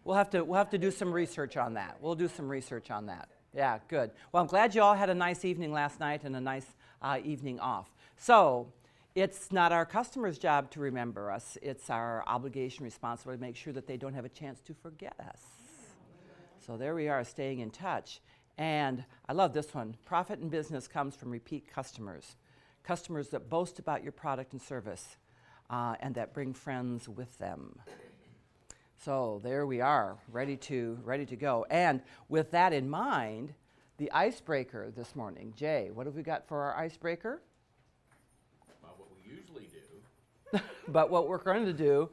We'll have to do some research on that. We'll do some research on that. Yeah, good. Well, I'm glad you all had a nice evening last night and a nice evening off. So, it's not our customers' job to remember us. It's our obligation, responsibility to make sure that they don't have a chance to forget us. So there we are, staying in touch. And I love this one. Profit in business comes from repeat customers. Customers that boast about your product and service and that bring friends with them. So there we are, ready to go. And with that in mind, the icebreaker this morning. Jay, what have we got for our icebreaker? Not what we usually do. But what we're going to do,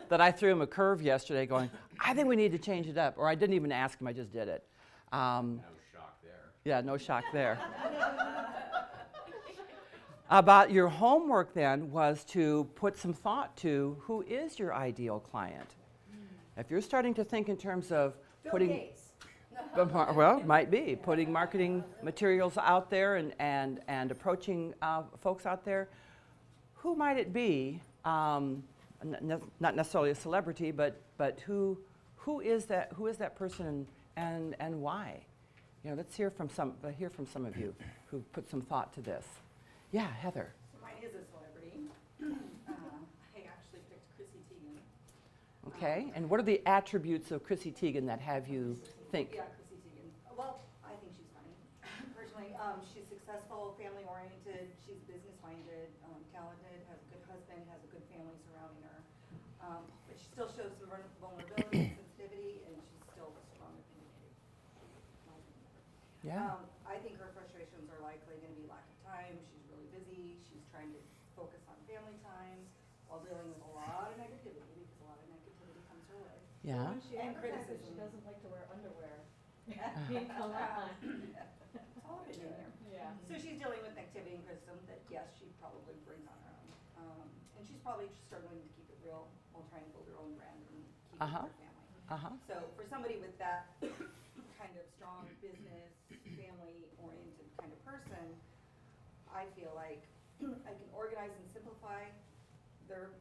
that I threw him a curve yesterday going, I think we need to change it up. Or I didn't even ask him, I just did it. No shock there. Yeah, no shock there. About your homework then was to put some thought to who is your ideal client. If you're starting to think in terms of putting, well, it might be putting marketing materials out there and approaching folks out there, who might it be? Not necessarily a celebrity, but who is that person and why? Let's hear from some of you who put some thought to this. Yeah, Heather. So mine is a celebrity. I actually picked Chrissy Teigen. Okay, and what are the attributes of Chrissy Teigen that have you think? Yeah, Chrissy Teigen. Well, I think she's funny. Personally, she's successful, family-oriented. She's business-minded, talented, has a good husband, has a good family surrounding her. But she still shows some vulnerability and sensitivity, and she's still a strong opinionated. Yeah. I think her frustrations are likely going to be lack of time. She's really busy. She's trying to focus on family time while dealing with a lot of negativity, because a lot of negativity comes her way. Yeah. She And advertises criticism. she doesn't like to wear underwear. It's all of it in there. Yeah. So she's dealing with negativity and criticism that, yes, she probably brings on her own. And she's probably struggling to keep it real while trying to build her own brand and keep it with her family. So for somebody with that kind of strong business, family-oriented kind of person, I feel like I can organize and simplify their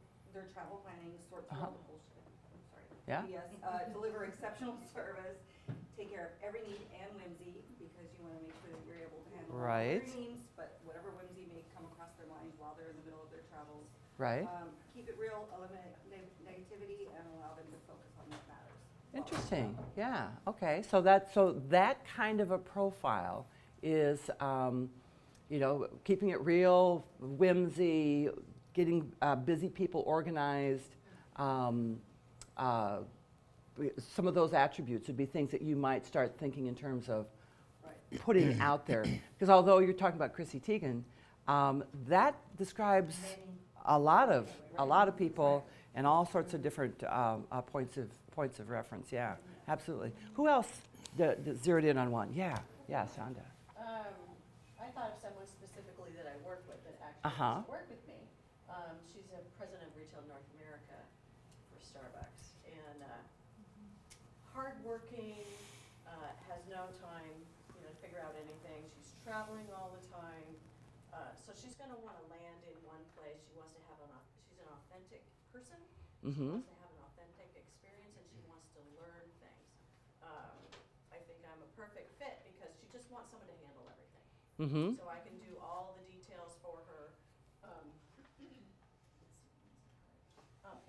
travel planning, sort through all the bullshit. I'm sorry. Yeah. Yes, deliver exceptional service, take care of every need and whimsy, because you want to make sure that you're able to handle all Right. their needs, but whatever whimsy may come across their minds while they're in the middle of their travels. Right. Keep it real, eliminate negativity, and allow them to focus on what matters. Interesting. Yeah. Okay. So that kind of a profile is, keeping it real, whimsy, getting busy people organized. Some of those attributes would be things that you might start thinking in terms of putting out there. Because although you're talking about Chrissy Teigen, that describes a lot of people and all sorts of different points of reference. Yeah, absolutely. Who else zeroed in on one? Yeah, Shonda. I thought of someone specifically that I work with that actually Uh-huh. doesn't work with me. She's a president of Retail North America for Starbucks, and hardworking, has no time, to figure out anything. She's traveling all the time, so she's going to want to land in one place. She wants to have she's an authentic person. She wants to have an authentic experience, and she wants to learn things. I think I'm a perfect fit because she just wants someone to handle everything. Mm-hmm. So I can do all the details for her.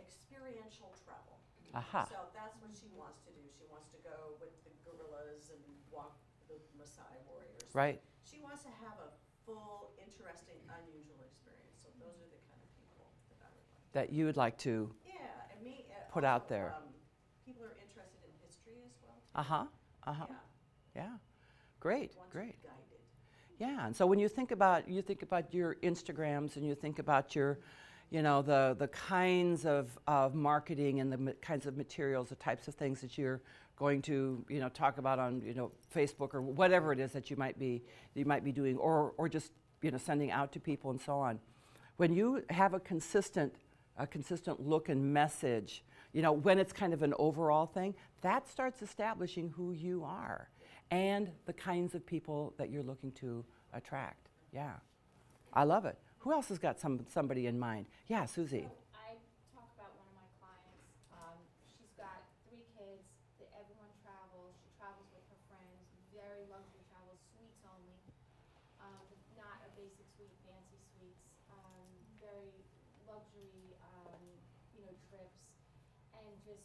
Experiential travel. Aha. So that's what she wants to do. She wants to go with the gorillas and walk the Maasai warriors. Right. She wants to have a full, interesting, unusual experience. So those are the kind of people that I would like. That you would like to. Yeah, and me. Put out there. People are interested in history as well. Uh-huh. Yeah. Yeah. Great. Want to be Great. guided. Yeah, and so when you think about your Instagrams and you think about your, the kinds of marketing and the kinds of materials, the types of things that you're going to talk about on Facebook or whatever it is that you might be doing, or just sending out to people and so on. When you have a consistent look and message, when it's kind of an overall thing, that starts establishing who you are and the kinds of people that you're looking to attract. Yeah, I love it. Who else has got somebody in mind? Yeah, Susie. So I talk about one of my clients. She's got 3 kids. suite, fancy suites, very luxury, trips, and just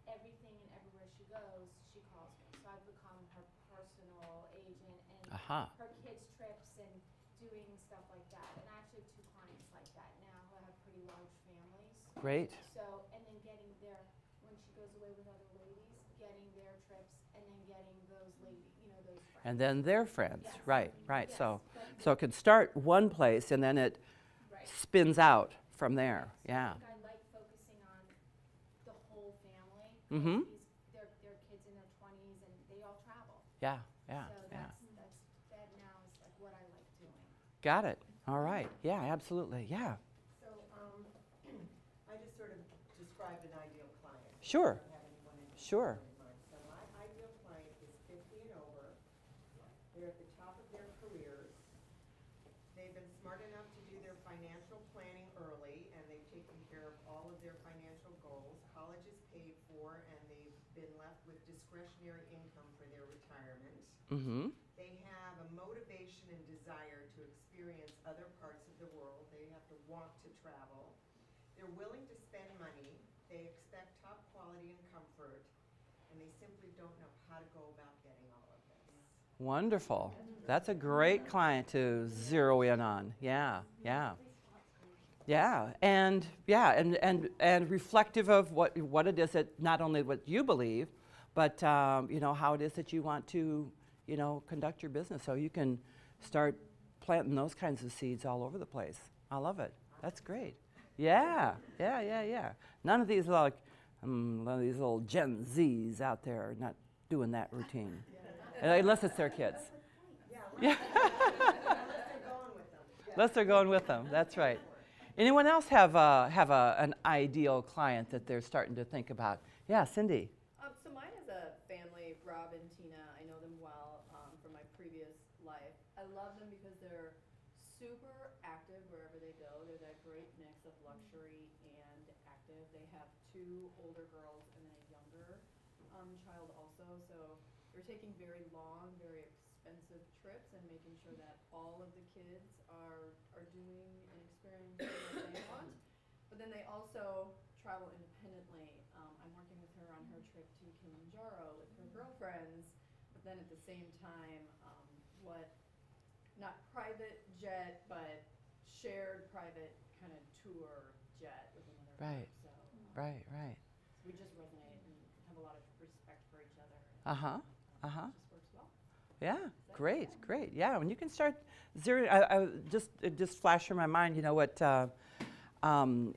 everything and everywhere she goes, she calls me. So I've become her personal agent and Aha. her kids' trips and doing stuff like that. And I actually have 2 clients like that now who have pretty large families. Great. So, and then getting their, when she goes away with other ladies, getting their trips and then getting those ladies, those friends. And then their friends. Yes. Right, right. Yes, So but- it could start one place and then it Right. spins out from there. So Yeah. I think I like focusing on the whole family. Mhm. Their kids in their 20s and they all travel. Yeah, yeah, So yeah. that now is like what I like doing. Got it. All right. Yeah, absolutely. Yeah. So, I just sort of described an ideal client. Sure. I don't have anyone in Sure. mind. So my ideal client is 50 and over. They're at the top of their careers. They've been smart enough to do their financial planning early, and they've taken care of all of their financial goals. College is paid for, and they've been left with discretionary income for their retirement. Mm-hmm. They have a motivation and desire to experience other parts of the world. They have to want to travel. They're willing to spend money. They expect top quality and comfort, and they simply don't know how to go about getting all of this. Wonderful. That's a great client to zero in on. Yeah, yeah. Yeah, and reflective of what it is that not only what you believe, but how it is that you want to conduct your business. So you can start planting those kinds of seeds all over the place. I love it. That's great. Yeah. None of these little Gen Zs out there are not doing that routine, unless it's their kids. Yeah, unless they're going with them. Yeah. Unless they're going with them. That's right. Anyone else have an ideal client that they're starting to think about? Yeah, Cindy. So mine is a family, Rob and Tina. I know them well from my previous life. I love them because they're super active wherever they go. They're that great mix of luxury and active. They have 2 older girls and then a younger child also. So they're taking very long, very expensive trips and making sure that all of the kids are doing and experiencing what they want. But then they also travel independently. I'm working with her on her trip to Kilimanjaro with her girlfriends, but then at the same time, not private jet, but shared private kind of tour jet with another Right. group. So Right. we just resonate and have a lot of respect for each other. Uh-huh. It just works well. Yeah, great. Yeah, when you can start zeroing, it just flashed through my mind, what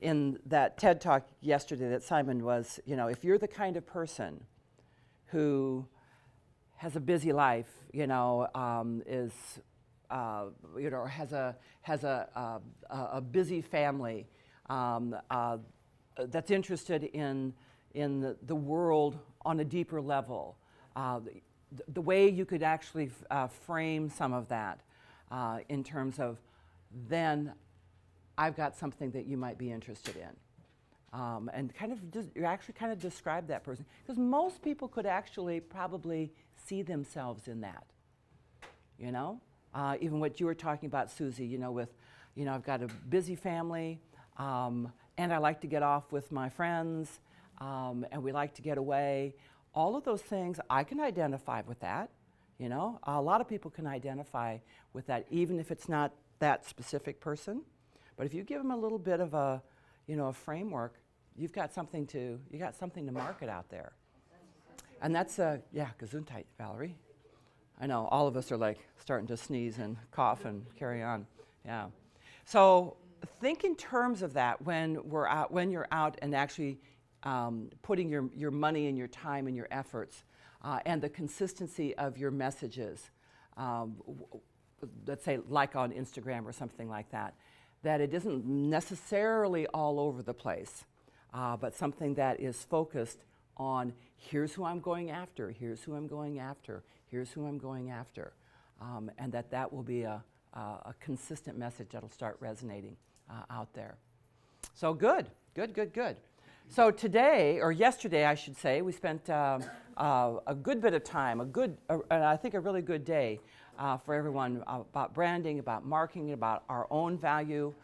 in that TED Talk yesterday that Simon was, if you're the kind of person who has a busy life, is, has a busy family, that's interested in the world on a deeper level, the way you could actually frame some of that in terms of, then I've got something that you might be interested in. And you actually kind of describe that person. Because most people could actually probably see themselves in that. Even what you were talking about, Susie, with, I've got a busy family, and I like to get off with my friends, and we like to get away. All of those things, I can identify with that. A lot of people can identify with that, even if it's not that specific person. But if you give them a little bit of a framework, you've got something to market out there. And that's Gesundheit, Valerie. I know all of us are like starting to sneeze and cough and carry on. Yeah. So think in terms of that when you're out and actually putting your money and your time and your efforts and the consistency of your messages. Let's say like on Instagram or something like that. That it isn't necessarily all over the place, but something that is focused on here's who I'm going after, here's who I'm going after, here's who I'm going after, and that will be a consistent message that'll start resonating out there. So good. So today, or yesterday I should say, we spent a good bit of time, and I think a really good day, for everyone about branding, about marketing, about our own value.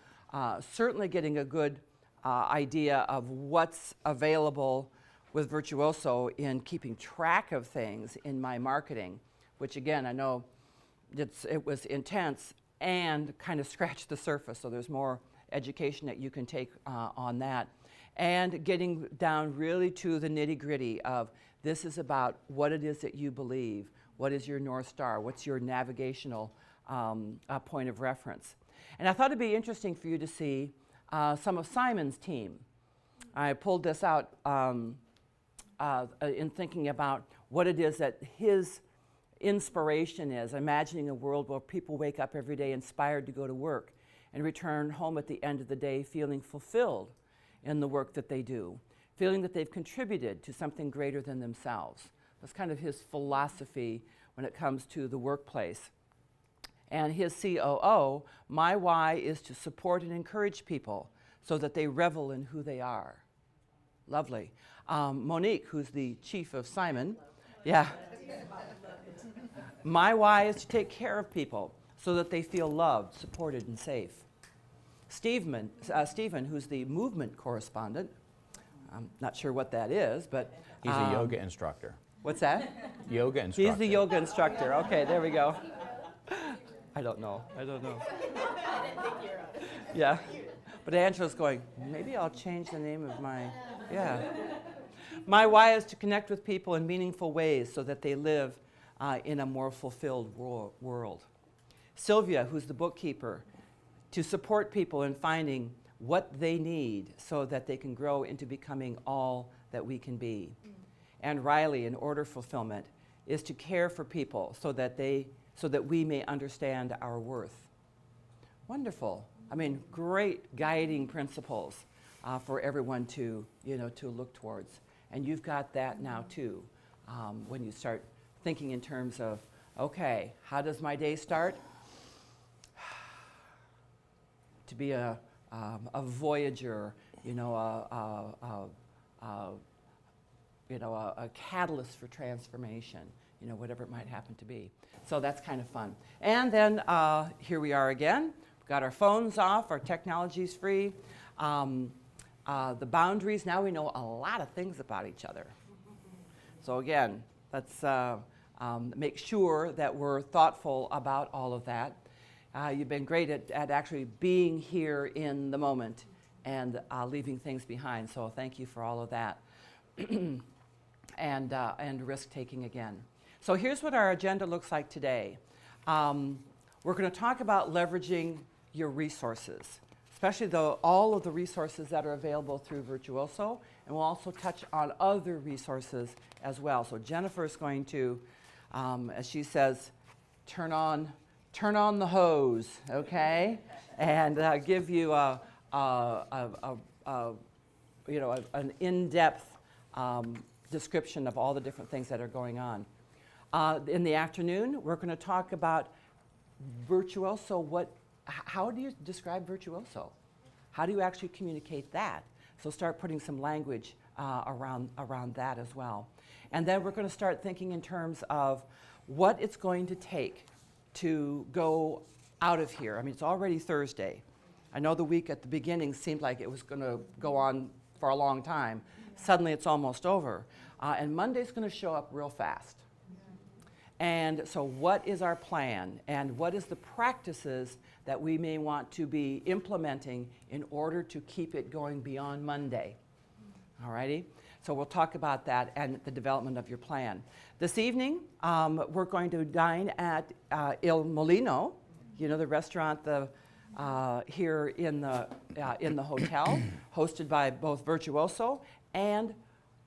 Certainly getting a good idea of what's available with Virtuoso in keeping track of things in my marketing, which again, I know it was intense and kind of scratched the surface, so there's more education that you can take on that. And getting down really to the nitty-gritty of this is about what it is that you believe, what is your North Star, what's your navigational point of reference. And I thought it'd be interesting for you to see some of Simon's team. I pulled this out in thinking about what it is that his inspiration is, imagining a world where people wake up every day inspired to go to work and return home at the end of the day feeling fulfilled in the work that they do, feeling that they've contributed to something greater than themselves. That's kind of his philosophy when it comes to the workplace. And his COO, my why is to support and encourage people so that they revel in who they are. Lovely. Monique, who's the chief of Simon, yeah. My why is to take care of people so that they feel loved, supported, and safe. Stephen, who's the movement correspondent, I'm not sure what that is, but He's a yoga instructor. what's that? Yoga instructor. He's the yoga instructor. Okay, there we go. I don't know. Yeah. But Angela's going, maybe I'll change the name of my, yeah. My why is to connect with people in meaningful ways so that they live in a more fulfilled world. Sylvia, who's the bookkeeper, to support people in finding what they need so that they can grow into becoming all that we can be. And Riley, in order fulfillment, is to care for people so that we may understand our worth. Wonderful. I mean, great guiding principles for everyone to look towards. And you've got that now too, when you start thinking in terms of, okay, how does my day start? To be a voyager, a catalyst for transformation, whatever it might happen to be. So that's kind of fun. And then here we are again. We've got our phones off, our technology's free. The boundaries, now we know a lot of things about each other. So again, let's make sure that we're thoughtful about all of that. You've been great at actually being here in the moment and leaving things behind. So thank you for all of that. and risk-taking again. So here's what our agenda looks like today. We're going to talk about leveraging your resources, especially all of the resources that are available through Virtuoso, and we'll also touch on other resources as well. So Jennifer's going to, as she says, turn on the hose, okay, and give you an in-depth description of all the different things that are going on. In the afternoon, we're going to talk about Virtuoso. How do you describe Virtuoso? How do you actually communicate that? So start putting some language around that as well. And then we're going to start thinking in terms of what it's going to take to go out of here. I mean, it's already Thursday. I know the week at the beginning seemed like it was going to go on for a long time. Suddenly it's almost over. And Monday's going to show up real fast. And so what is our plan? And what is the practices that we may want to be implementing in order to keep it going beyond Monday? All righty? So we'll talk about that and the development of your plan. This evening, we're going to dine at Il Molino, the restaurant here in the hotel, hosted by both Virtuoso and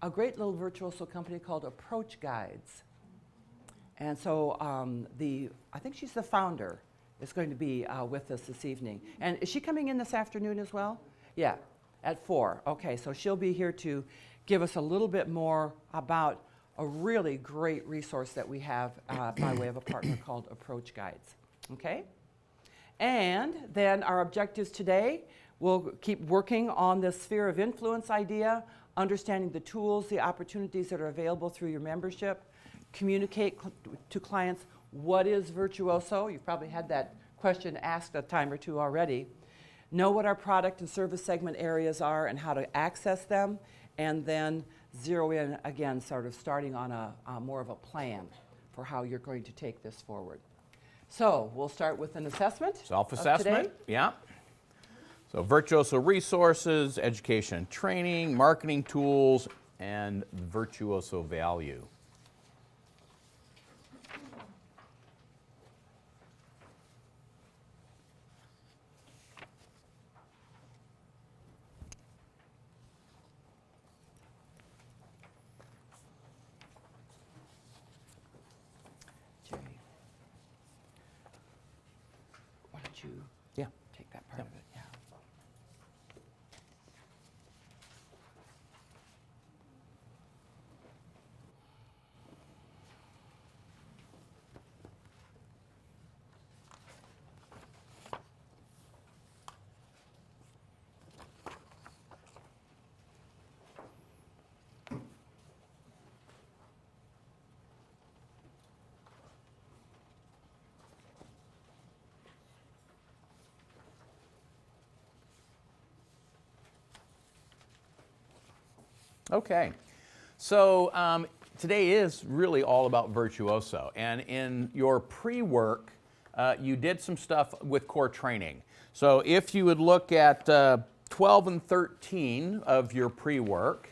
a great little Virtuoso company called Approach Guides. And so I think she's the founder, is going to be with us this evening. And is she coming in this afternoon as well? Yeah, at 4. Okay, so she'll be here to give us a little bit more about a really great resource that we have by way of a partner called Approach Guides. Okay? And then our objectives today, we'll keep working on the sphere of influence idea, understanding the tools, the opportunities that are available through your membership, communicate to clients what is Virtuoso? You've probably had that question asked a time or two already. Know what our product and service segment areas are and how to access them, and then zero in again, sort of starting on a more of a plan for how you're going to take this forward. So we'll start with an assessment. Self-assessment, yeah. So Virtuoso resources, education and training, marketing tools, and Virtuoso value. Jerry, why don't you Yeah. take that part of it? Yeah. Okay, so today is really all about Virtuoso, and in your pre-work, you did some stuff with core training. So if you would look at 12 and 13 of your pre-work,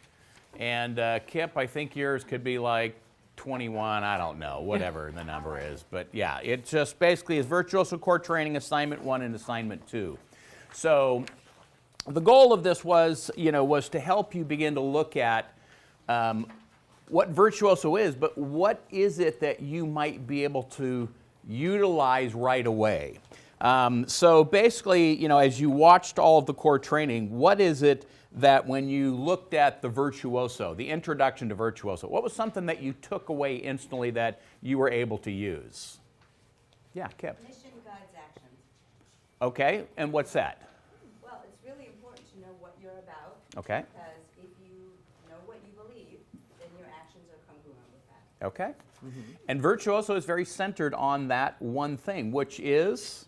and Kip, I think yours could be like 21, I don't know, whatever the number is, but yeah, it just basically is Virtuoso core training, assignment 1 and assignment 2. So the goal of this was, was to help you begin to look at what Virtuoso is, but what is it that you might be able to utilize right away? So basically, as you watched all of the core training, what is it that when you looked at the Virtuoso, the introduction to Virtuoso, what was something that you took away instantly that you were able to use? Yeah, Kip. Mission guides actions. Okay, and what's that? Well, it's really important to know what you're about. Okay. Because if you know what you believe, then your actions are congruent with that. Okay. And Virtuoso is very centered on that one thing, which is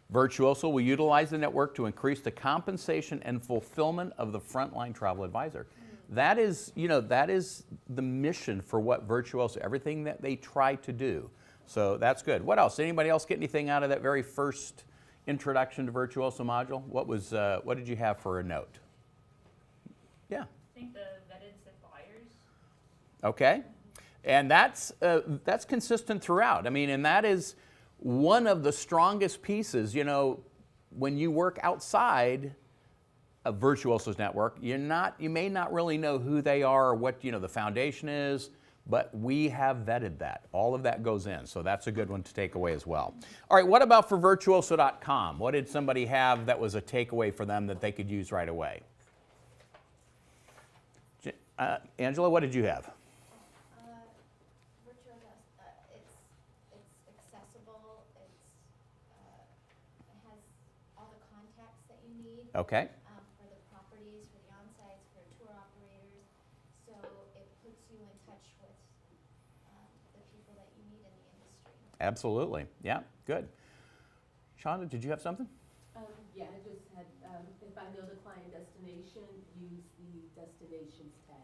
Virtuoso will utilize the network to increase the compensation and fulfillment of the frontline travel advisor. That is, that is the mission for what Virtuoso, everything that they try to do. So that's good. What else? Anybody else get anything out of that very first introduction to Virtuoso module? What did you have for a note? Yeah. I think the vetted suppliers. Okay, and that's consistent throughout. I mean, and that is one of the strongest pieces. When you work outside of Virtuoso's network, you may not really know who they are or what the foundation is, but we have vetted that. All of that goes in, so that's a good one to take away as well. All right, what about for Virtuoso.com? What did somebody have that was a takeaway for them that they could use right away? Angela, what did you have? Virtuoso, it's accessible. It has all the contacts that you need. Okay. For the properties, for the on-sites, for tour operators. So it puts you in touch with the people that you need in the industry. Absolutely. Yeah, good. Shonda, did you have something? Yeah, I just had, if I know the client destination, use the destinations tab.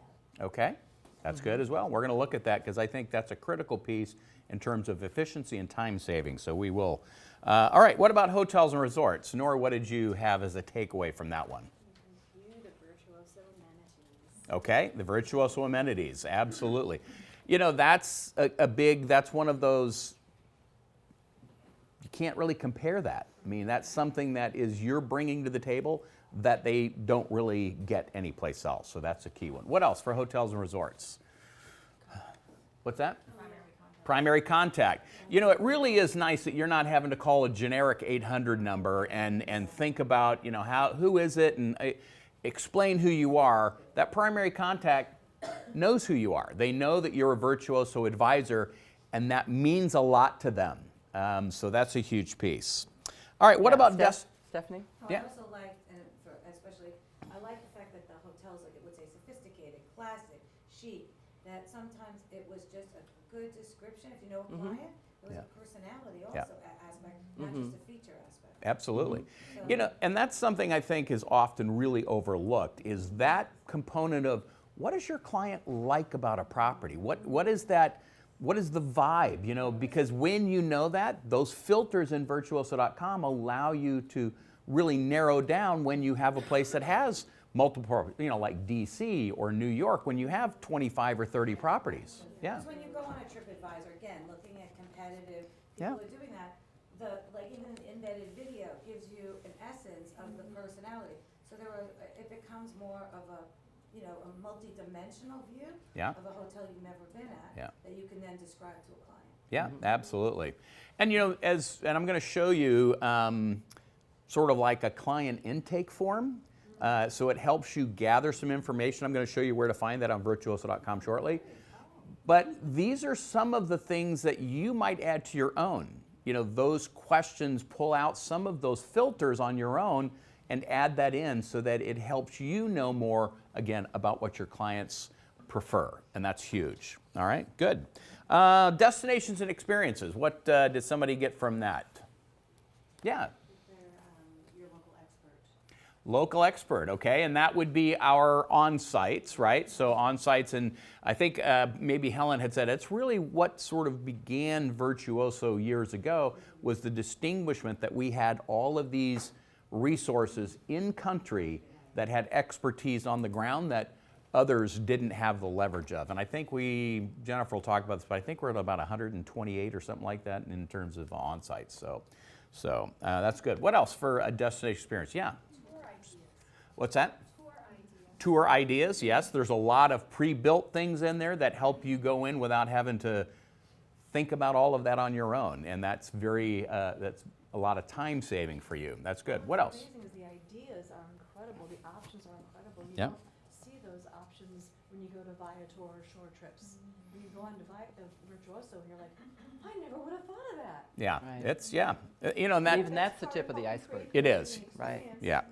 Okay, that's good as well. We're going to look at that because I think that's a critical piece in terms of efficiency and time saving, so we will. All right, what about hotels and resorts? Nora, what did you have as a takeaway from that one? Review the Virtuoso amenities. Okay, the Virtuoso amenities, absolutely. That's that's one of those, you can't really compare that. I mean, that's something that is you're bringing to the table that they don't really get anyplace else. So that's a key one. What else for hotels and resorts? What's that? Primary contact. It really is nice that you're not having to call a generic 800 number and think about, who is it, and explain who you are. That primary contact knows who you are. They know that you're a Virtuoso advisor, and that means a lot to them. So that's a huge piece. All right, what about Stephanie? Yeah. I also like, I like the fact that the hotels, like it would say sophisticated, classic, chic, that sometimes it was just a good description, if you know a client, It was Yeah. a personality Yeah. also aspect, not just a feature aspect. Absolutely. So- You know, and that's something I think is often really overlooked is that component of what does your client like about a property? What is that, what is the vibe, you know, because when you know that, those filters in virtuoso.com allow you to really narrow down when you have a place that has multiple, you know, like DC or New York, when you have 25 or 30 properties. Yeah. Because when you go on a TripAdvisor, again, looking at competitive, Yeah. people are doing that, like even the embedded video gives you an essence of the personality. So it becomes more of a, you know, a multi-dimensional view Yeah. of a hotel you've never been at, Yeah. that you can then describe to a client. Yeah, absolutely. And you know, and I'm going to show you sort of like a client intake form. So it helps you gather some information. I'm going to show you where to find that on virtuoso.com shortly. But these are some of the things that you might add to your own. You know, those questions, pull out some of those filters on your own and add that in so that it helps you know more, again, about what your clients prefer. And that's huge. All right, good. Destinations and experiences. What did somebody get from that? Yeah. Your local expert. Local expert, okay, and that would be our on-sites, right? So on-sites, and I think maybe Helen had said it's really what sort of began Virtuoso years ago was the distinguishment that we had all of these resources in country that had expertise on the ground that others didn't have the leverage of. And I think Jennifer will talk about this, but I think we're at about 128 or something like that in terms of on-sites. So that's good. What else for a destination experience? Yeah. Tour ideas. What's that? Tour ideas. Tour ideas, yes. There's a lot of pre-built things in there that help you go in without having to think about all of that on your own. And that's that's a lot of time saving for you. That's good. What else? What's amazing is the ideas are incredible, the options are incredible. You Yeah. don't see those options when you go to Viator or Shore Trips. When you go on to Virtuoso, you're like, I never would have thought of that. Yeah, Right. it's, you know, and that, Even that's the tip of the iceberg. it is. Right. Yeah.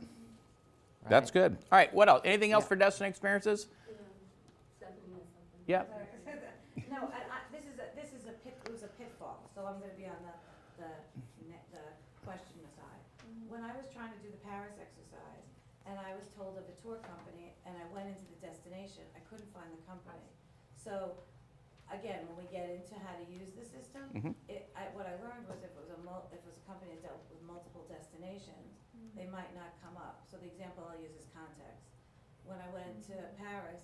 That's good. All right, what else? Anything else for destination experiences? Stephanie has something. Yeah. No, it was a pitfall, so I'm gonna be on the question side. When I was trying to do the Paris exercise, and I was told of a tour company, and I went into the destination, I couldn't find the company. So, again, when we get into how to use the system, what I learned was if it was a company that dealt with multiple destinations, they might not come up. So the example I'll use is context. When I went to Paris,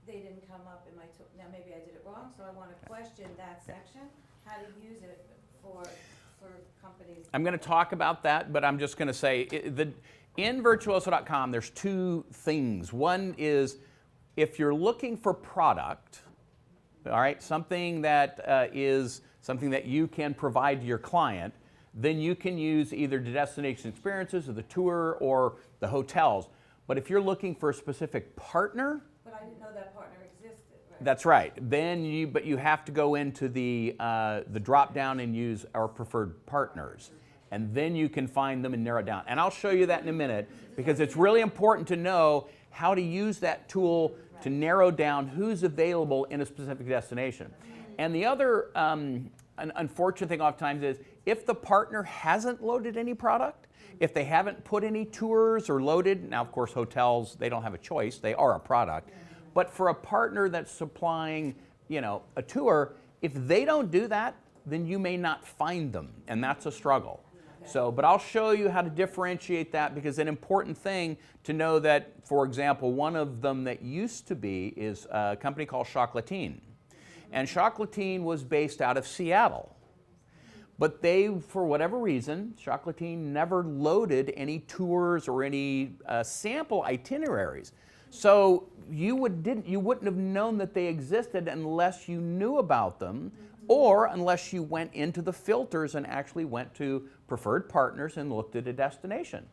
they didn't come up in my tour. Now, maybe I did it wrong, so I want to question that section, how to use it for companies. I'm going to talk about that, but I'm just going to say in virtuoso.com, there's two things. One is if you're looking for product, all right, something that is something that you can provide to your client, then you can use either the destination experiences or the tour or the hotels. But if you're looking for a specific partner, But I didn't know that partner existed, right? that's right. Then you have to go into the drop down and use our preferred partners, and then you can find them and narrow it down. And I'll show you that in a minute because it's really important to know how to use that tool to narrow down who's available in a specific destination. And the other an unfortunate thing oftentimes is if the partner hasn't loaded any product, if they haven't put any tours or loaded, now of course hotels, they don't have a choice, they are a product. But for a partner that's supplying, you know, a tour, if they don't do that, then you may not find them, and that's a struggle. So, but I'll show you how to differentiate that because an important thing to know that, for example, one of them that used to be is a company called Chocolatine. And Chocolatine was based out of Seattle. But they, for whatever reason, Chocolatine never loaded any tours or any sample itineraries. So you wouldn't have known that they existed unless you knew about them or unless you went into the filters and actually went to preferred partners and looked at a destination.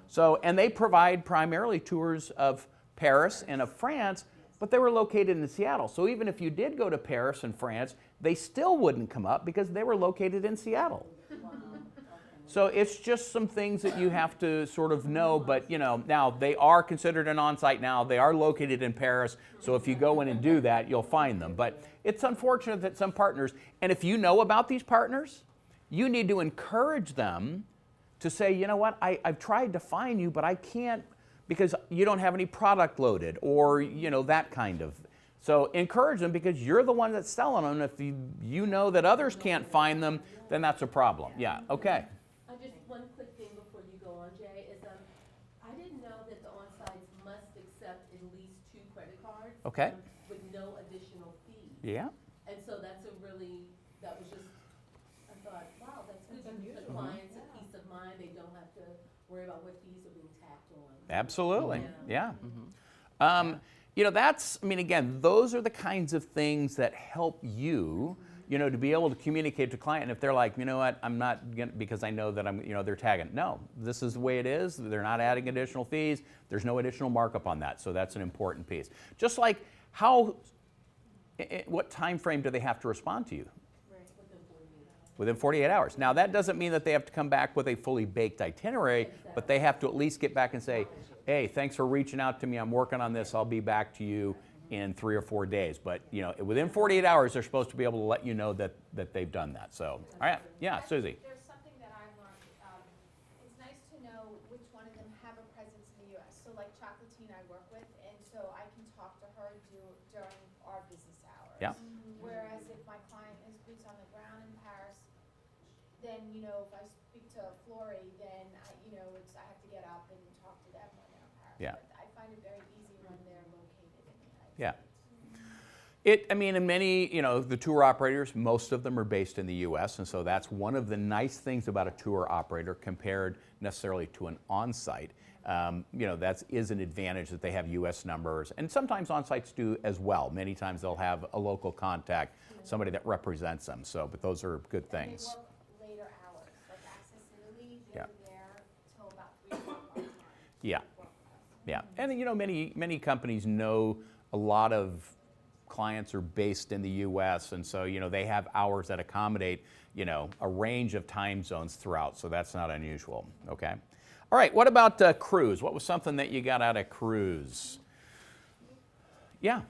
So, and they provide primarily tours of Paris and of France, but they were located in Seattle. So even if you did go to Paris and France, they still wouldn't come up because they were located in Seattle. So it's just some things that you have to sort of know, but now they are considered an on-site now. They are located in Paris, so if you go in and do that, you'll find them. But it's unfortunate that some partners, and if you know about these partners, you need to encourage them to say, you know what, I've tried to find you, but I can't because you don't have any product loaded or, that kind of. So encourage them because you're the one that's selling them. If you know that others can't find them, then that's a problem. Yeah, okay. Just one quick thing before you go on, Jay, is I didn't know that the on-sites must accept at least 2 credit cards. Okay. With no additional fees. Yeah. And so that was just, I thought, wow, that's good. To give the clients a peace of mind. They don't have to worry about what fees are being tacked on. Absolutely. Yeah. Again, those are the kinds of things that help you, to be able to communicate to client. And if they're like, you know what, I'm not going to, because I know that they're tagging. No, this is the way it is. They're not adding additional fees. There's no additional markup on that. So that's an important piece. Just like what time frame do they have to respond to you? Within 48 hours. Now, that doesn't mean that they have to come back with a fully baked itinerary, but they have to at least get back and say, hey, thanks for reaching out to me. I'm working on this. I'll be back to you in 3 or 4 days. But, within 48 hours, they're supposed to be able to let you know that they've done that. So, all right. Yeah, Susie. There's something that I learned. It's nice to know which one of them have a presence in the U.S. So like Chocolatine I work with, and so I can talk to her during our business hours. Yeah. Whereas if my client is boots on the ground in Paris, then, if I speak to Flory, then, I have to get up and talk to them when they're in Paris. Yeah. But I find it very easy when they're located in the United Yeah. States. In many, the tour operators, most of them are based in the U.S., and so that's one of the nice things about a tour operator compared necessarily to an on-site. That is an advantage that they have U.S. numbers, and sometimes on-sites do as well. Many times they'll have a local contact, somebody that represents them. So, but those are good things. And they work later hours, like Access Italy, Yeah. they're there till about 3 o'clock our time. Yeah. Yeah, and many companies know a lot of clients are based in the U.S., and so they have hours that accommodate a range of time zones throughout. So that's not unusual. Okay. All right. What about cruise? What was something that you got out of cruise? Yeah. Knowing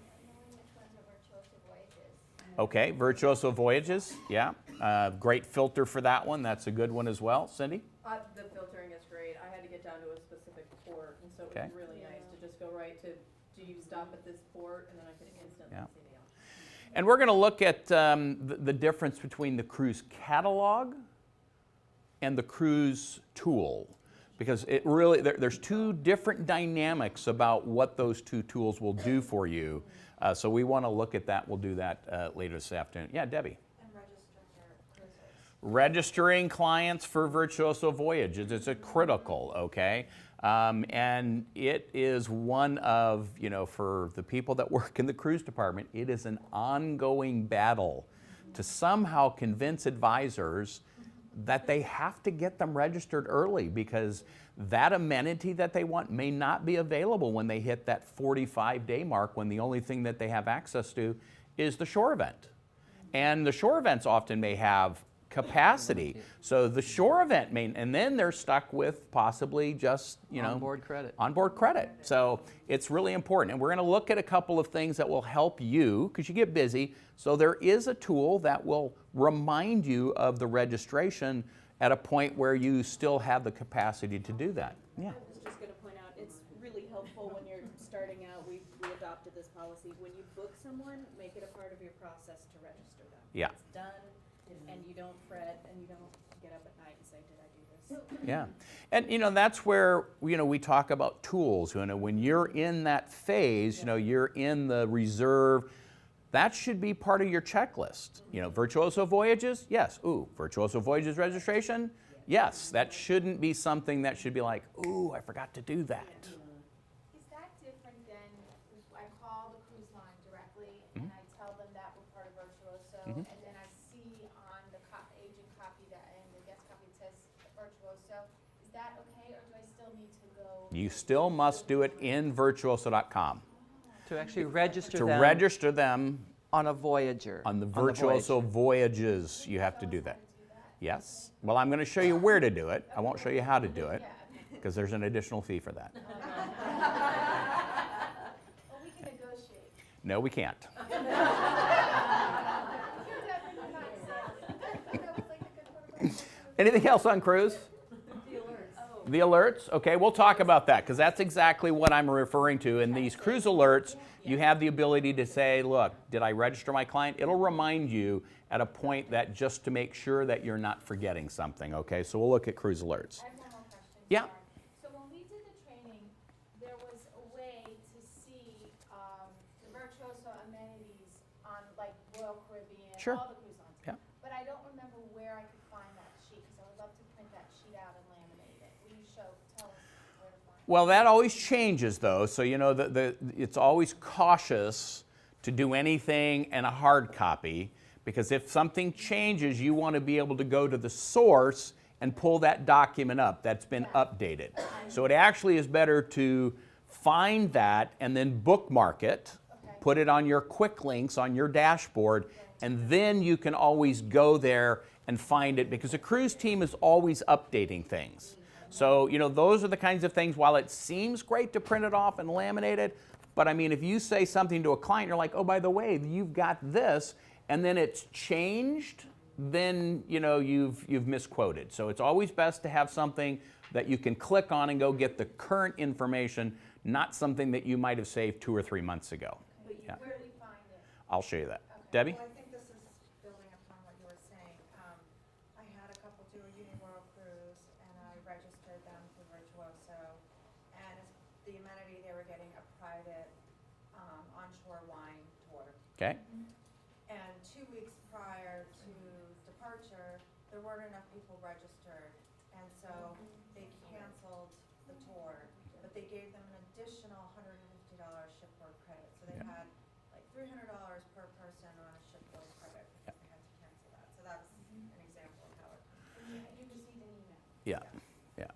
which ones are Virtuoso Voyages. Okay. Virtuoso Voyages. Yeah. Great filter for that one. That's a good one as well. Cindy. The filtering is great. I had to get down to a specific port, and so it Okay. was really nice to just go right to, do you stop at this port, and then I could instantly Yeah. see the options. And we're going to look at the difference between the cruise catalog and the cruise tool, because it really there's 2 different dynamics about what those 2 tools will do for you. So we want to look at that. We'll do that later this afternoon. Yeah, Debbie. And register their cruises. Registering clients for Virtuoso Voyages is a critical, okay? And it is one of, for the people that work in the cruise department, it is an ongoing battle to somehow convince advisors that they have to get them registered early, because that amenity that they want may not be available when they hit that 45-day mark, when the only thing that they have access to is the shore event. And the shore events often may have capacity. So the shore event may, and then they're stuck with possibly just, Onboard credit. onboard credit. So it's really important. And we're going to look at a couple of things that will help you, because you get busy. So there is a tool that will remind you of the registration at a point where you still have the capacity to do that. Yeah. I was just gonna point out, it's really helpful when you're starting out, we adopted this policy, when you book someone, make it a part of your process to register them. Yeah. It's done, and you don't fret, and you don't get up at night and say, did I do this? Yeah. And that's where we talk about tools. When you're in that phase, you're in the reserve, that should be part of your checklist. Virtuoso Voyages, yes. Ooh, Virtuoso Voyages registration, yes. That shouldn't be something that should be like, ooh, I forgot to do that. Is that different than if I call the cruise line directly and I tell them that we're part of Virtuoso, and then I see on the agent copy that and the guest copy it says Virtuoso? Is that okay, or do I still need to go? You still must do it in virtuoso.com. To actually register To them register them on a Voyager. on the Voyager. Virtuoso Voyages, you have to do that. Yes. Well, I'm going to show you where to do it. I won't show you how to do it because there's an additional fee for that. Well, we can negotiate. No, we can't. You're definitely not saying. That was like a good one. Anything else on cruise? The alerts, okay, we'll talk about that because that's exactly what I'm referring to. In these cruise alerts, you have the ability to say, look, did I register my client? It'll remind you at a point that just to make sure that you're not forgetting something, okay? So we'll look at cruise alerts. I have one more question. Yeah. Sorry. So when we did the training, there was a way to see the Virtuoso amenities on like Royal Caribbean, Sure. all the cruise lines. Yeah. But I don't remember where I could find that sheet because I would love to print that sheet out and laminate it. Will you tell us where to find it? Well, that always changes though, so you know, it's always cautious to do anything in a hard copy because if something changes, you want to be able to go to the source and pull that document up that's been updated. So it actually is better to find that and then bookmark it, put it on your quick links on your dashboard, and then you can always go there and find it because the cruise team is always updating things. So, you know, those are the kinds of things, while it seems great to print it off and laminate it, but I mean, if you say something to a client, you're like, oh, by the way, you've got this, and then it's changed, then, you know, you've misquoted. So it's always best to have something that you can click on and go get the current information, not something that you might have saved 2 or 3 months ago. Yeah. Where do we find it? I'll show you that. Debbie? Well, I think this is building upon what you were saying. I had a couple do a Uniworld cruise, and I registered them for Virtuoso. And as the amenity, they were getting a private onshore wine tour. Okay. And 2 weeks prior to departure, there weren't enough people registered, and so they canceled the tour. But they gave them an additional $150 shipboard credit, so they Yeah. had like $300 per person on a shipboard credit because they had to cancel that. So that's an example of how it. You received an email. Yeah, yeah.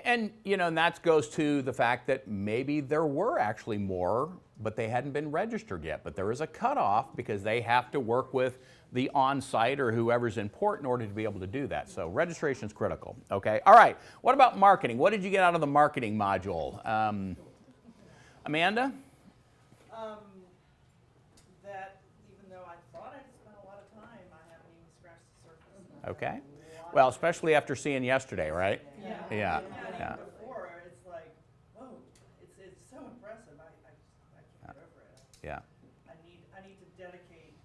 And, you know, and that goes to the fact that maybe there were actually more, but they hadn't been registered yet. But there is a cutoff because they have to work with the on-site or whoever's in port in order to be able to do that. So registration is critical, okay? All right, what about marketing? What did you get out of the marketing module? Amanda? That even though I thought I'd spent a lot of time, I haven't even scratched the surface. Okay. Well, especially after seeing yesterday, right? Yeah. Yeah. Before, it's like, whoa, it's so impressive. I can't get over it. Yeah. I need to dedicate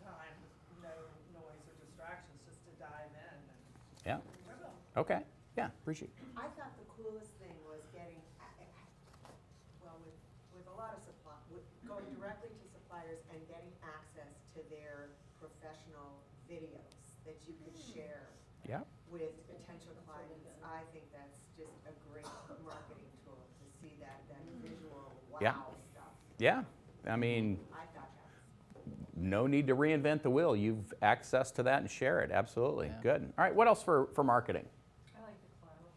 time with no noise or distractions just to dive in. And Yeah. I will. Okay. Yeah, appreciate it. I thought the coolest thing was getting, well, with a lot of going directly to suppliers and getting access to their professional videos that you could share Yeah. with potential clients. I think that's just a great marketing tool to see that visual Yeah. wow stuff. Yeah. I mean, I thought that was. no need to reinvent the wheel. You've access to that and share it. Absolutely. Good. All right, what else for marketing? I like the collateral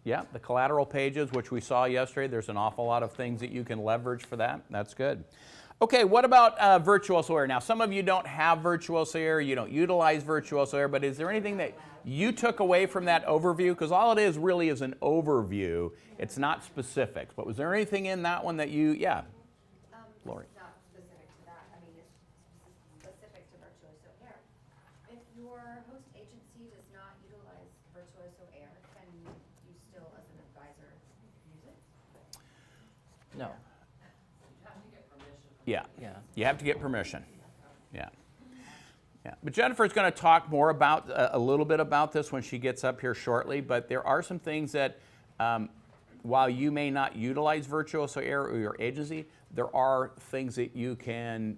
pages. The collateral pages, which we saw yesterday. There's an awful lot of things that you can leverage for that. That's good. Okay, what about Virtuoso Air? Now, some of you don't have Virtuoso Air, you don't utilize Virtuoso Air, but is there anything that you took away from that overview? Because all it is really is an overview. It's not specifics. But was there anything in that one that you, Lori? It's not specific to that, I mean, it's specific to Virtuoso Air. If your host agency does not utilize Virtuoso Air, can you still, as an advisor, use it? No. Yeah. Yeah. You have to get permission. Yeah. Yeah. But Jennifer's going to talk more about a little bit about this when she gets up here shortly. But there are some things that, while you may not utilize Virtuoso Air or your agency, there are things that you can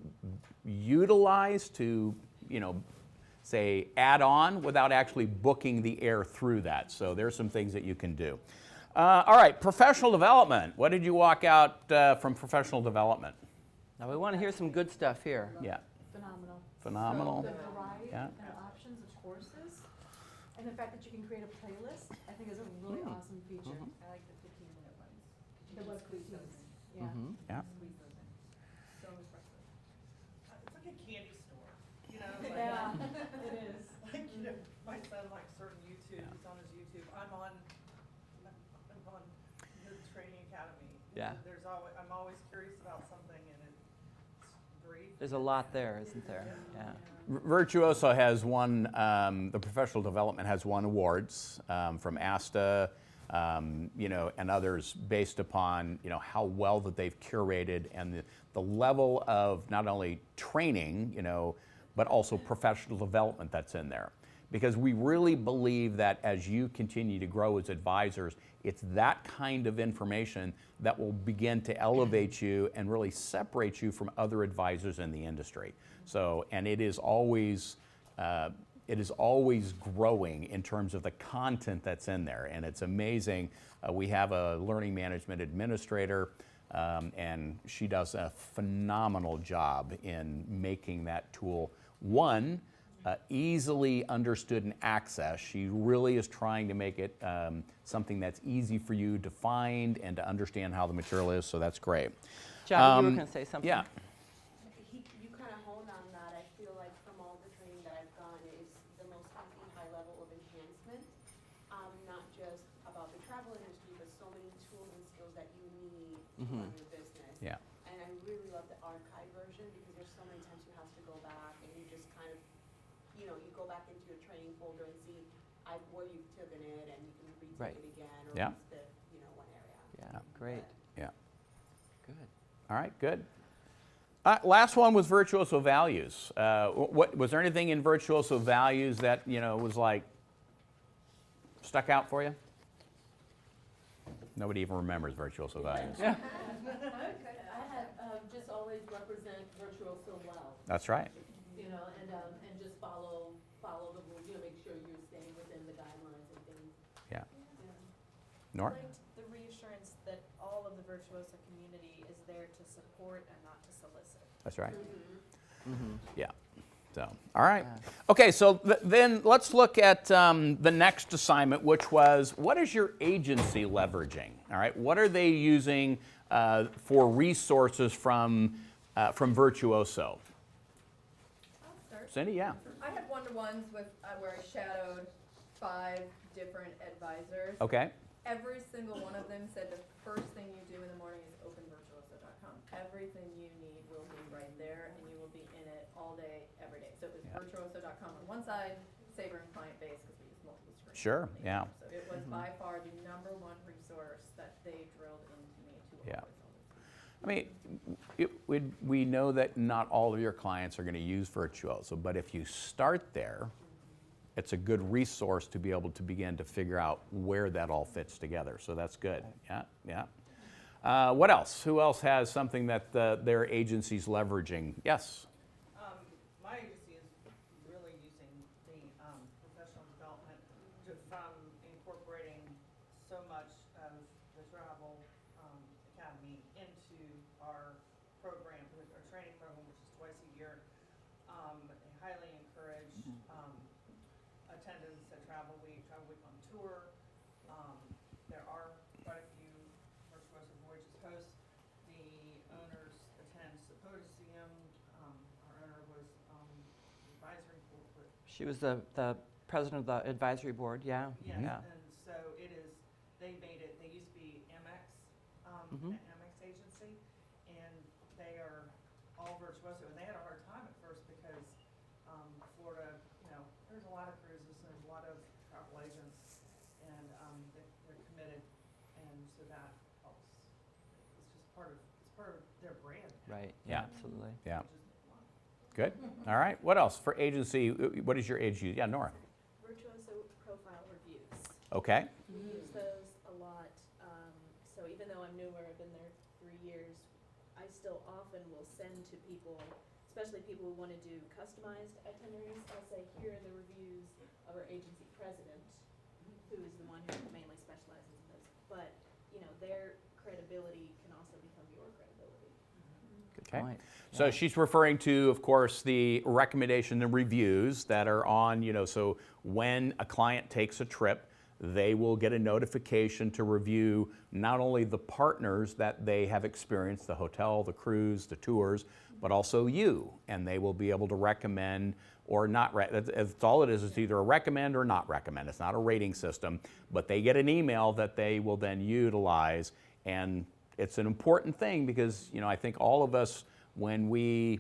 utilize to, you know, say add on without actually booking the air through that. So there's some things that you can do. All right, professional development. What did you walk out from professional development? Now we want to hear some good stuff here. Yeah. Phenomenal. Phenomenal. The variety Yeah. and options of courses, and the fact that you can create a playlist, I think is a really awesome feature. I like the 15-minute ones. The web quizzes. Yeah. Yeah. So impressive. It's like a candy store, you know? Like, Yeah, it is. like, you There's a lot there, isn't there? Yeah. Virtuoso has won, the professional development has won awards from ASTA, and others based upon, how well that they've curated and the level of not only training, but also professional development that's in there. Because we really believe that as you continue to grow as advisors, it's that kind of information that will begin to elevate you and really separate you from other advisors in the industry. So, and it is always growing in terms of the content that's in there, and it's amazing. We have a learning management administrator, and she does a phenomenal job in making that tool, one, easily understood and accessed. She really is trying to make it something that's easy for you to find and to understand how the material is, so that's great. John, you were going to say something? Yeah. You kind of honed on that. I feel like from all the training that I've gone is the most healthy high level of enhancement, not just about the travel industry, but so many tools and skills that you need to run your business. Yeah. And I really love the archive version because there's so many times you have to go back and you just kind of, you go back into your training folder and see where you've taken it, and you can retake Right. it again or Yeah. use the, one area. Yeah, great. Yeah. Good. All right, good. Last one was Virtuoso Values. What was there anything in Virtuoso Values that was like stuck out for you? Nobody even remembers Virtuoso Values. Yeah. I have just always represent Virtuoso well, That's right. and just follow the rules, make sure you're staying within the guidelines and things. Yeah. Yeah. Nora? Liked the reassurance that all of the Virtuoso community is there to support and not to solicit. That's right. Mm-hmm. Yeah. So, all right. Okay, so then let's look at the next assignment, which was what is your agency leveraging? All right, what are they using for resources from Virtuoso? I'll start. Cindy, yeah. I had one-to-ones with, where I shadowed 5 different advisors. Okay. Every single one of them said the first thing you do in the morning is open virtuoso.com. Everything you need will be right there, and you will be in it all day, every day. So it was virtuoso.com on one side, Sabre and Client Base, because we use multiple screens. Sure, on the yeah. other. So it was by far the #1 resource that they drilled into me to Yeah. always. I mean, we know that not all of your clients are going to use Virtuoso, but if you start there, it's a good resource to be able to begin to figure out where that all fits together. So that's good. Yeah, yeah. What else? Who else has something that their agency's leveraging? Yes. My agency is really using the professional development from incorporating so much of the Travel Academy into our program, our training program, which is twice a year. I highly encourage attendance at Travel Week on tour. There are quite a few Virtuoso Voyages hosts. The owners attend Symposium. Our owner was advisory board. She was the president of the advisory board, yeah. Yes, Yeah. and so it is, they made it, they used to be Amex, Mhm. an Amex agency, and they are all Virtuoso, and they had a hard time at first because Florida, there's a lot of cruises, and there's a lot of travel agents, and they're committed, and so that helps. It's just part of their brand. Right, Yeah. absolutely. Yeah. Which is fun. Good. All right. What else for agency? What is your agency? Yeah, Nora. Virtuoso profile reviews. Okay. We use those a lot. So even though I'm newer, I've been there 3 years, I still often will send to people, especially people who want to do customized itineraries. I'll say, here are the reviews of our agency president, who is the one who mainly specializes in this. But, their credibility can also become your credibility. Good Okay. point. So Yeah. she's referring to, of course, the recommendation and reviews that are on, so when a client takes a trip, they will get a notification to review not only the partners that they have experienced, the hotel, the cruise, the tours, but also you. And they will be able to recommend or not. That's all it is. It's either a recommend or not recommend. It's not a rating system, but they get an email that they will then utilize. And it's an important thing because, I think all of us, when we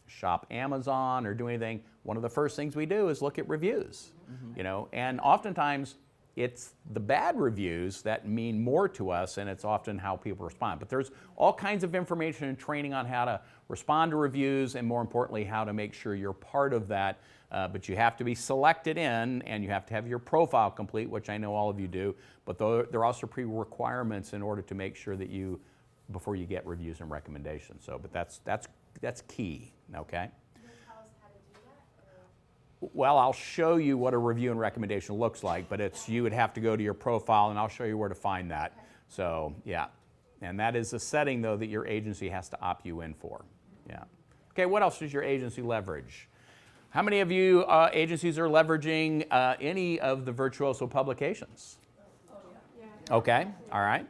shop Amazon or do anything, one of the first things we do is look at reviews. You know, and oftentimes it's the bad reviews that mean more to us, and it's often how people respond. But there's all kinds of information and training on how to respond to reviews, and more importantly, how to make sure you're part of that. But you have to be selected in, and you have to have your profile complete, which I know all of you do. But there are also pre-requirements in order to make sure that you, before you get reviews and recommendations. So, but that's key. Okay. Well, I'll show you what a review and recommendation looks like, but you would have to go to your profile, and I'll show you where to find that. Okay. So, yeah. And that is a setting, though, that your agency has to opt you in for. Yeah. Okay, what else does your agency leverage? How many of you agencies are leveraging any of the Virtuoso publications? Oh, yeah. Okay, all right.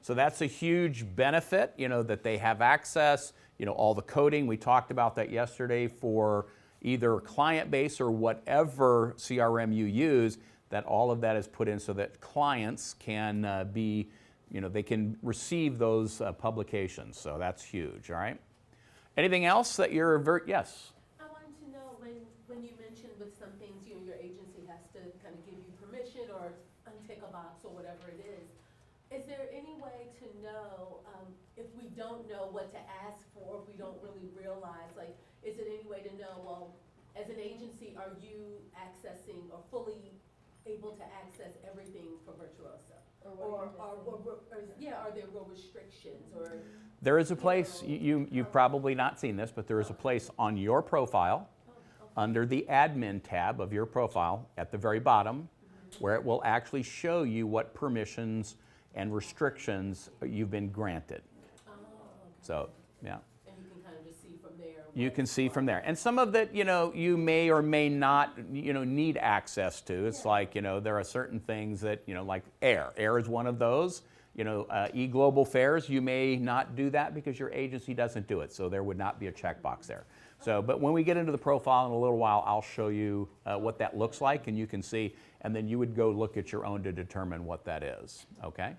So that's a huge benefit, you know, that they have access, you know, all the coding. We talked about that yesterday for either client base or whatever CRM you use, that all of that is put in so that clients can be, you know, they can receive those publications. So that's huge, all right? Anything else that you're, yes? I wanted to know when you mentioned with some things, you know, your agency has to kind of give you permission or untick a box or whatever it is. Is there any way to know if we don't know what to ask for, if we don't really realize, like, is it any way to know, well, as an agency, are you accessing or fully able to access everything for Virtuoso? Or are there real restrictions or? There is a place, you've probably not seen this, but there is a place on your profile, under the admin tab of your profile at the very bottom, where it will actually show you what permissions and restrictions you've been granted. Oh, okay. So, yeah. And you can kind of just see from there. You can see from there. And some of that, you know, you may or may not, you know, need access to. It's like, you know, there are certain things that, you know, like AIR. AIR is one of those. You know, eGlobal Fairs, you may not do that because your agency doesn't do it. So there would not be a checkbox there. So, but when we get into the profile in a little while, I'll show you what that looks like, and you can see, and then you would go look at your own to determine what that is, okay?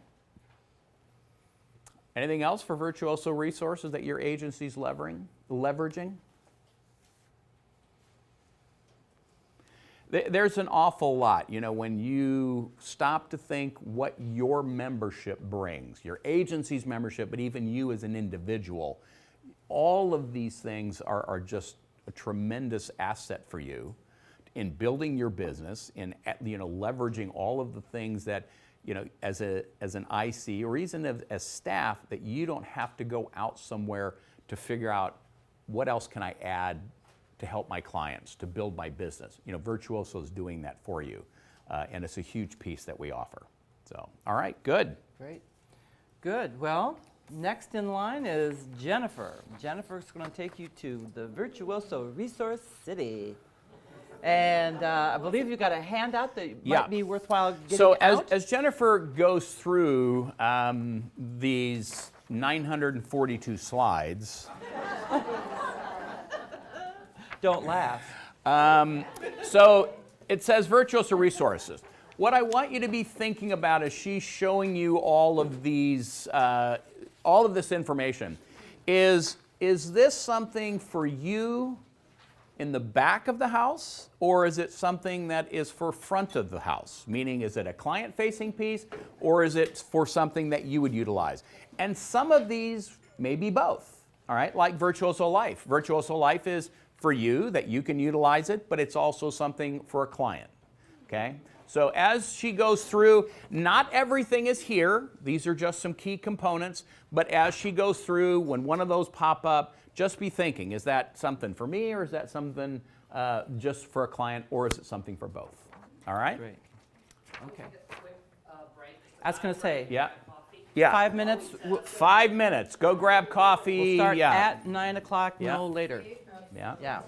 Anything else for Virtuoso resources that your agency's leveraging? There's an awful lot, you know, when you stop to think what your membership brings, your agency's membership, but even you as an individual. All of these things are just a tremendous asset for you in building your business, in, you know, leveraging all of the things that, you know, as an IC or even as staff, that you don't have to go out somewhere to figure out what else can I add to help my clients, to build my business. You know, Virtuoso is doing that for you, and it's a huge piece that we offer. So, all right, good. Great. Good. Well, next in line is Jennifer. Jennifer's going to take you to the Virtuoso Resource City. And I believe you've got a handout that might be worthwhile getting so out. as Jennifer goes through these 942 slides. Don't laugh. So it says Virtuoso Resources. What I want you to be thinking about as she's showing you all of these, all of this information, is this something for you in the back of the house, or is it something that is for front of the house? Meaning, is it a client-facing piece, or is it for something that you would utilize? And some of these may be both, all right? Like Virtuoso Life. Virtuoso Life is for you, that you can utilize it, but it's also something for a client, okay? So as she goes through, not everything is here. These are just some key components, but as she goes through, when one of those pop up, just be thinking, is that something for me, or is that something just for a client, or is it something for both? All right? Great. Okay. I was going to say, Yeah. Yeah. 5 minutes. 5 minutes. Go grab coffee. We'll start yeah. at 9 o'clock, Yeah. no later. Yeah. Yeah.